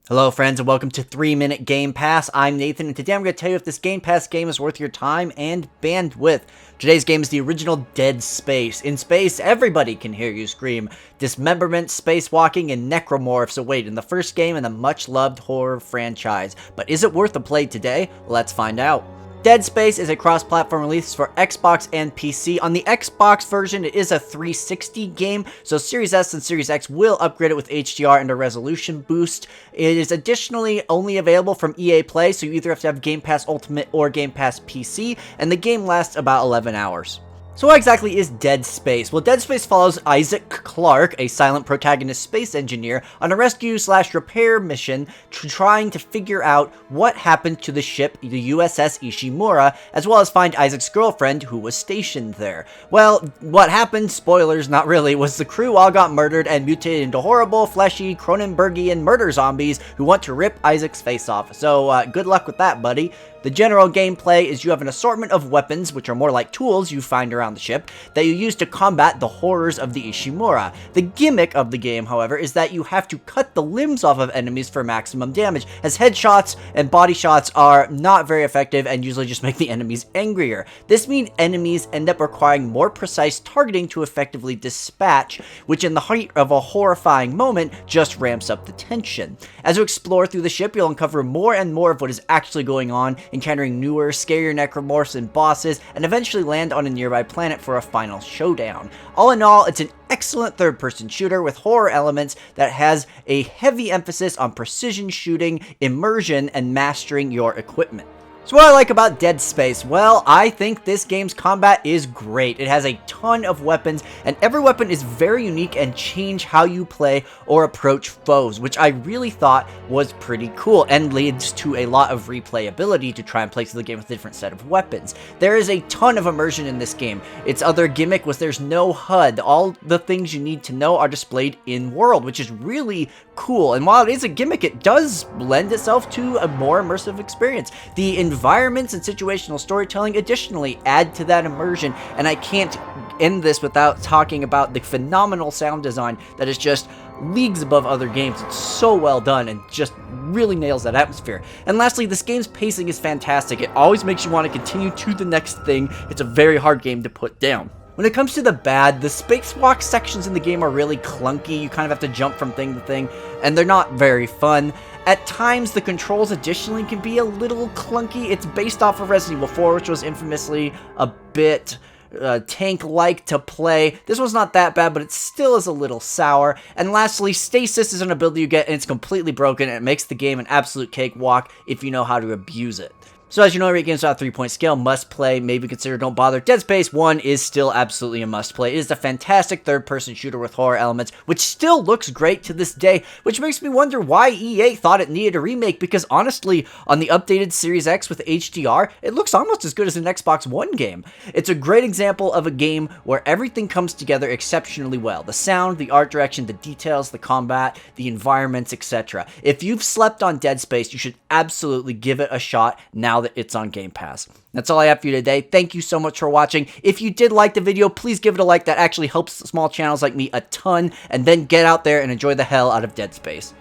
Hello friends and welcome to 3 Minute Game Pass. I'm Nathan and today I'm going to tell you if this Game Pass game is worth your time and bandwidth. Today's game is the original Dead Space. In space, everybody can hear you scream. Dismemberment, spacewalking, and necromorphs await in the first game in the much-loved horror franchise. But is it worth a play today? Let's find out. Dead Space is a cross-platform release for Xbox and PC. On the Xbox version, it is a 360 game, so Series S and Series X will upgrade it with HDR and a resolution boost. It is additionally only available from EA Play, so you either have to have Game Pass Ultimate or Game Pass PC, and the game lasts about 11 hours. So what exactly is Dead Space? Well, Dead Space follows Isaac Clarke, a silent protagonist space engineer, on a rescue/repair mission trying to figure out what happened to the ship, the USS Ishimura, as well as find Isaac's girlfriend who was stationed there. Well, what happened, spoilers not really, was the crew all got murdered and mutated into horrible, fleshy, Cronenbergian murder zombies who want to rip Isaac's face off. So good luck with that, buddy. The general gameplay is you have an assortment of weapons, which are more like tools you find around the ship, that you use to combat the horrors of the Ishimura. The gimmick of the game, however, is that you have to cut the limbs off of enemies for maximum damage, as headshots and body shots are not very effective and usually just make the enemies angrier. This means enemies end up requiring more precise targeting to effectively dispatch, which in the height of a horrifying moment just ramps up the tension. As you explore through the ship, you'll uncover more and more of what is actually going on, encountering newer, scarier necromorphs and bosses, and eventually land on a nearby planet for a final showdown. All in all, it's an excellent third-person shooter with horror elements that has a heavy emphasis on precision shooting, immersion, and mastering your equipment. So what I like about Dead Space? Well, I think this game's combat is great. It has a ton of weapons, and every weapon is very unique and change how you play or approach foes, which I really thought was pretty cool and leads to a lot of replayability to try and play through the game with a different set of weapons. There is a ton of immersion in this game. Its other gimmick was there's no HUD. All the things you need to know are displayed in-world, which is really cool. And while it is a gimmick, it does lend itself to a more immersive experience. The environments and situational storytelling additionally add to that immersion, and I can't end this without talking about the phenomenal sound design that is just leagues above other games. It's so well done and just really nails that atmosphere. And lastly, this game's pacing is fantastic. It always makes you want to continue to the next thing. It's a very hard game to put down. When it comes to the bad, the spacewalk sections in the game are really clunky. You kind of have to jump from thing to thing, and they're not very fun. At times, the controls additionally can be a little clunky. It's based off of Resident Evil 4, which was infamously a bit tank-like to play. This one's not that bad, but it still is a little sour. And lastly, Stasis is an ability you get, and it's completely broken, and it makes the game an absolute cakewalk if you know how to abuse it. So as you know, rate games on a 3-point scale, must play, maybe consider don't bother. Dead Space 1 is still absolutely a must play. It is a fantastic third-person shooter with horror elements, which still looks great to this day, which makes me wonder why EA thought it needed a remake, because honestly, on the updated Series X with HDR, it looks almost as good as an Xbox One game. It's a great example of a game where everything comes together exceptionally well. The sound, the art direction, the details, the combat, the environments, etc. If you've slept on Dead Space, you should absolutely give it a shot now that it's on Game Pass. That's all I have for you today. Thank you so much for watching. If you did like the video, please give it a like. That actually helps small channels like me a ton. And then get out there and enjoy the hell out of Dead Space.